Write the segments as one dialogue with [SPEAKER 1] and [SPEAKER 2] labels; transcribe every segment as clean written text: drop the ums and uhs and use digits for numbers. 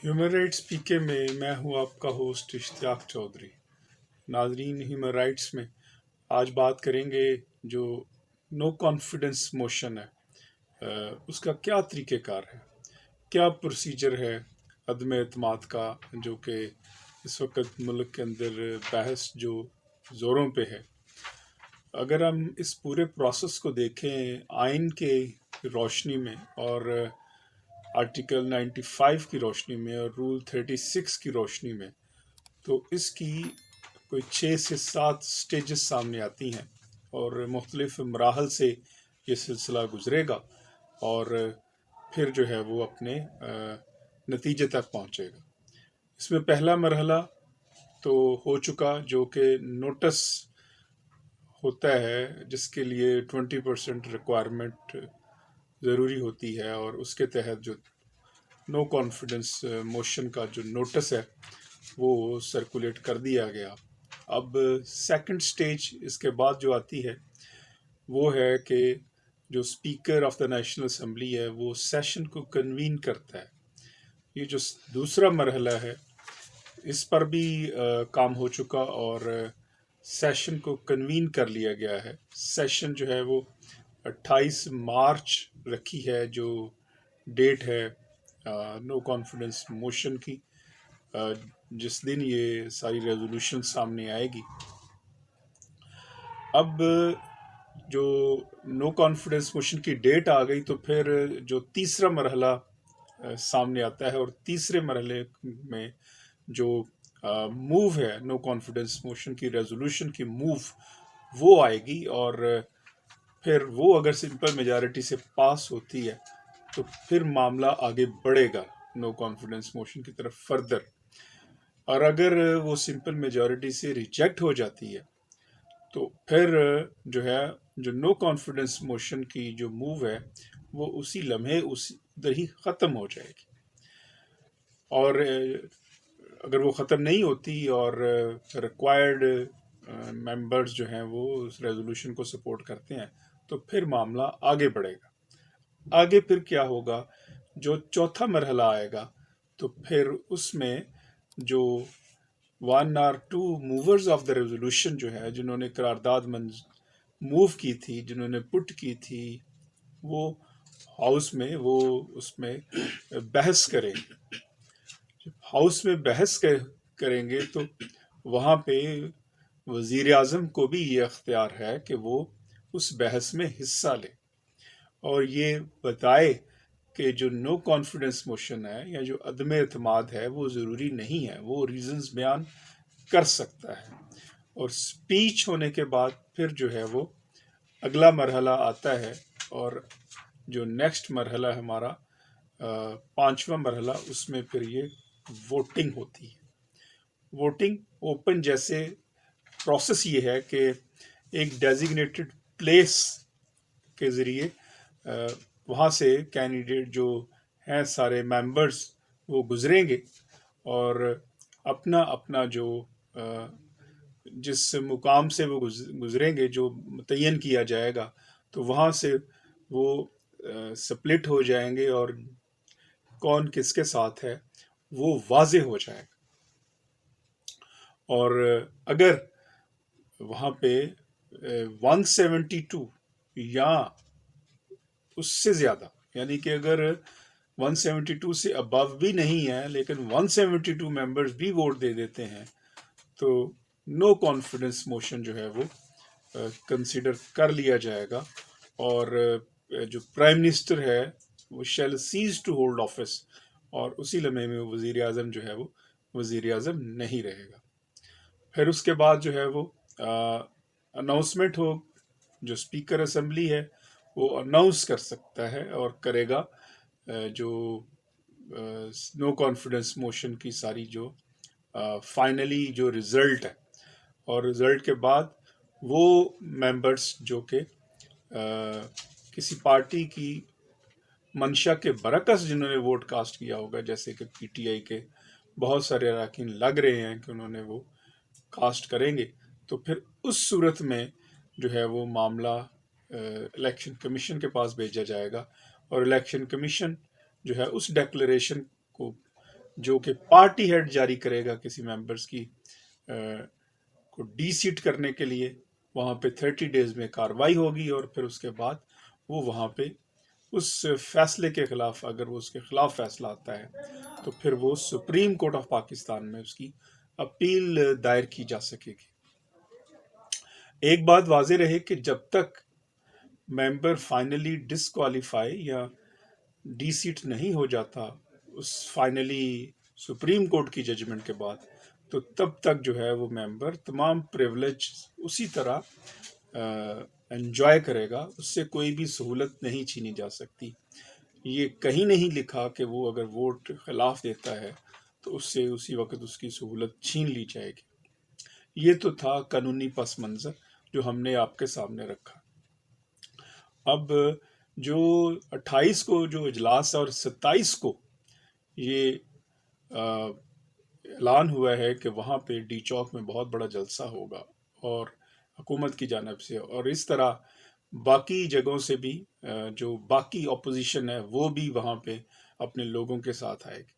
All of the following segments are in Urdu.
[SPEAKER 1] ہیومن رائٹس پی کے میں ہوں آپ کا ہوسٹ اشتیاق چودھری۔ ناظرین، ہیومن رائٹس میں آج بات کریں گے جو نو کانفیڈنس موشن ہے، اس کا کیا طریقہ کار ہے، کیا پروسیجر ہے عدم اعتماد کا، جو کہ اس وقت ملک کے اندر بحث جو زوروں پہ ہے۔ اگر ہم اس پورے پروسیس کو دیکھیں آئین کے روشنی میں اور آرٹیکل 95 کی روشنی میں اور رول 36 کی روشنی میں، تو اس کی کوئی 6 سے 7 سٹیجز سامنے آتی ہیں اور مختلف مراحل سے یہ سلسلہ گزرے گا اور پھر جو ہے وہ اپنے نتیجے تک پہنچے گا۔ اس میں پہلا مرحلہ تو ہو چکا، جو کہ نوٹس ہوتا ہے، جس کے لیے 20% ریکوائرمنٹ ضروری ہوتی ہے، اور اس کے تحت جو نو کانفیڈنس موشن کا جو نوٹس ہے وہ سرکولیٹ کر دیا گیا۔ اب سیکنڈ سٹیج اس کے بعد جو آتی ہے وہ ہے کہ جو speaker of the national assembly ہے وہ سیشن کو کنوین کرتا ہے۔ یہ جو دوسرا مرحلہ ہے اس پر بھی کام ہو چکا اور سیشن کو کنوین کر لیا گیا ہے۔ سیشن جو ہے وہ 28 مارچ رکھی ہے، جو ڈیٹ ہے نو کانفیڈنس موشن کی، جس دن یہ ساری ریزولوشن سامنے آئے گی۔ اب جو نو کانفیڈنس موشن کی ڈیٹ آ گئی تو پھر جو تیسرا مرحلہ سامنے آتا ہے، اور تیسرے مرحلے میں جو موو ہے نو کانفیڈنس موشن کی ریزولوشن کی موو وہ آئے گی، اور پھر وہ اگر سمپل میجارٹی سے پاس ہوتی ہے تو پھر معاملہ آگے بڑھے گا نو کانفیڈنس موشن کی طرف فردر۔ اور اگر وہ سمپل میجارٹی سے ریجیکٹ ہو جاتی ہے تو پھر جو ہے جو نو کانفیڈنس موشن کی جو موو ہے وہ اسی لمحے ادھر ہی ختم ہو جائے گی۔ اور اگر وہ ختم نہیں ہوتی اور ریکوائرڈ ممبرز جو ہیں وہ اس ریزولوشن کو سپورٹ کرتے ہیں تو پھر معاملہ آگے بڑھے گا۔ آگے پھر کیا ہوگا، جو چوتھا مرحلہ آئے گا تو پھر اس میں جو 1 or 2 movers of the resolution جو ہے، جنہوں نے قرارداد موو کی تھی، جنہوں نے پٹ کی تھی، وہ ہاؤس میں وہ اس میں بحث کریں گے۔ جب ہاؤس میں بحث کریں گے تو وہاں پہ وزیر اعظم کو بھی یہ اختیار ہے کہ وہ اس بحث میں حصہ لے اور یہ بتائے کہ جو نو کانفیڈنس موشن ہے یا جو عدم اعتماد ہے وہ ضروری نہیں ہے، وہ ریزنز بیان کر سکتا ہے۔ اور سپیچ ہونے کے بعد پھر جو ہے وہ اگلا مرحلہ آتا ہے، اور جو نیکسٹ مرحلہ ہمارا 5واں مرحلہ، اس میں پھر یہ ووٹنگ ہوتی ہے۔ ووٹنگ اوپن جیسے پروسیس یہ ہے کہ ایک ڈیزیگنیٹڈ پلیس کے ذریعے وہاں سے کینڈیڈیٹ جو ہیں سارے ممبرز وہ گزریں گے اور اپنا اپنا جو جس مقام سے وہ گزریں گے جو متعین کیا جائے گا تو وہاں سے وہ سپلٹ ہو جائیں گے اور کون کس کے ساتھ ہے وہ واضح ہو جائے گا۔ اور اگر وہاں پہ 172 یا اس سے زیادہ، یعنی کہ اگر 172 سے ابو بھی نہیں ہے لیکن 172 ممبرز بھی ووٹ دے دیتے ہیں تو نو کانفیڈنس موشن جو ہے وہ کنسیڈر کر لیا جائے گا، اور جو پرائم منسٹر ہے وہ shall cease to hold office, اور اسی لمحے میں وزیر اعظم جو ہے وہ وزیر اعظم نہیں رہے گا۔ پھر اس کے بعد جو ہے وہ اناؤنسمنٹ ہو، جو اسپیکر اسمبلی ہے وہ اناؤنس کر سکتا ہے اور کرے گا جو نو کانفیڈنس موشن کی ساری جو فائنلی جو رزلٹ ہے، اور رزلٹ کے بعد وہ ممبرس جو کہ کسی پارٹی کی منشا کے برعکس جنہوں نے ووٹ کاسٹ کیا ہوگا، جیسے کہ پی ٹی آئی کے بہت سارے اراکین لگ رہے ہیں کہ انہوں نے وہ کاسٹ کریں گے، تو پھر اس صورت میں جو ہے وہ معاملہ الیکشن کمیشن کے پاس بھیجا جائے گا، اور الیکشن کمیشن جو ہے اس ڈیکلریشن کو جو کہ پارٹی ہیڈ جاری کرے گا کسی ممبرس کی کو ڈی سیٹ کرنے کے لیے، وہاں پہ 30 ڈیز میں کاروائی ہوگی، اور پھر اس کے بعد وہ وہاں پہ اس فیصلے کے خلاف، اگر وہ اس کے خلاف فیصلہ آتا ہے تو پھر وہ سپریم کورٹ آف پاکستان میں اس کی اپیل دائر کی جا سکے گی۔ ایک بات واضح رہے کہ جب تک ممبر فائنلی ڈسکوالیفائی یا ڈی سیٹ نہیں ہو جاتا اس فائنلی سپریم کورٹ کی ججمنٹ کے بعد، تو تب تک جو ہے وہ ممبر تمام پریولیج اسی طرح انجوائے کرے گا، اس سے کوئی بھی سہولت نہیں چھینی جا سکتی۔ یہ کہیں نہیں لکھا کہ وہ اگر ووٹ خلاف دیتا ہے تو اس سے اسی وقت اس کی سہولت چھین لی جائے گی۔ یہ تو تھا قانونی پس منظر جو ہم نے آپ کے سامنے رکھا۔ اب جو 28 کو جو اجلاس اور 27 کو یہ اعلان ہوا ہے کہ وہاں پہ ڈی چوک میں بہت بڑا جلسہ ہوگا، اور حکومت کی جانب سے اور اس طرح باقی جگہوں سے بھی جو باقی اپوزیشن ہے وہ بھی وہاں پہ اپنے لوگوں کے ساتھ آئے گی۔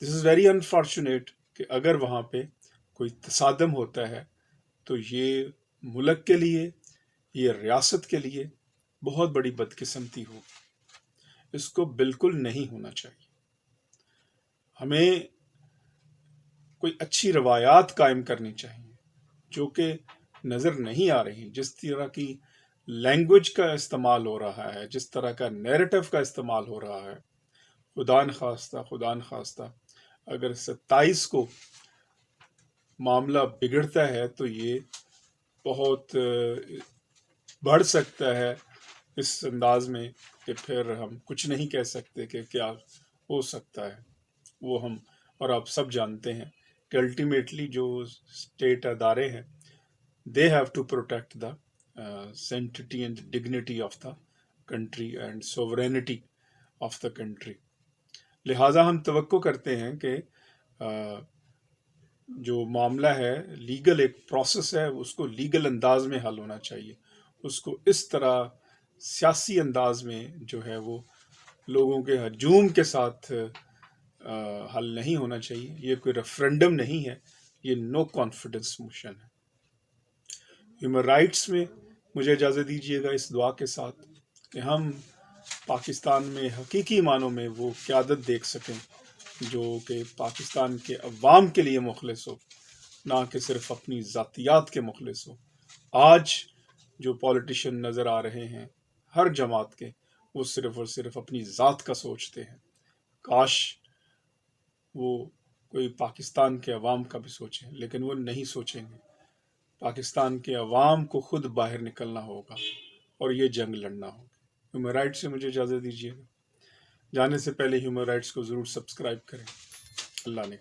[SPEAKER 1] دس از ویری انفارچونیٹ کہ اگر وہاں پہ کوئی تصادم ہوتا ہے تو یہ ملک کے لیے، یہ ریاست کے لیے بہت بڑی بدقسمتی ہوگی۔ اس کو بالکل نہیں ہونا چاہیے۔ ہمیں کوئی اچھی روایات قائم کرنی چاہیے جو کہ نظر نہیں آ رہی۔ جس طرح کی لینگویج کا استعمال ہو رہا ہے، جس طرح کا نیریٹو کا استعمال ہو رہا ہے، خدا نخواستہ اگر 27 کو معاملہ بگڑتا ہے تو یہ بہت بڑھ سکتا ہے اس انداز میں کہ پھر ہم کچھ نہیں کہہ سکتے کہ کیا ہو سکتا ہے۔ وہ ہم اور آپ سب جانتے ہیں کہ الٹیمیٹلی جو اسٹیٹ ادارے ہیں they have to protect the sanctity and dignity of the country and sovereignty of the country۔ لہٰذا ہم توقع کرتے ہیں کہ جو معاملہ ہے لیگل ایک پروسیس ہے، اس کو لیگل انداز میں حل ہونا چاہیے، اس کو اس طرح سیاسی انداز میں جو ہے وہ لوگوں کے ہجوم کے ساتھ حل نہیں ہونا چاہیے۔ یہ کوئی ریفرنڈم نہیں ہے، یہ نو کانفیڈنس موشن ہے۔ ہیومن رائٹس میں مجھے اجازت دیجیے گا اس دعا کے ساتھ کہ ہم پاکستان میں حقیقی معنوں میں وہ قیادت دیکھ سکیں جو کہ پاکستان کے عوام کے لیے مخلص ہو، نہ کہ صرف اپنی ذاتیات کے مخلص ہو۔ آج جو پولیٹیشین نظر آ رہے ہیں ہر جماعت کے، وہ صرف اور صرف اپنی ذات کا سوچتے ہیں۔ کاش وہ کوئی پاکستان کے عوام کا بھی سوچیں، لیکن وہ نہیں سوچیں گے۔ پاکستان کے عوام کو خود باہر نکلنا ہوگا اور یہ جنگ لڑنا ہوگا۔ ہیومن رائٹس سے مجھے اجازت دیجیے گا۔ جانے سے پہلے ہیومن رائٹس کو ضرور سبسکرائب کریں۔ اللہ نے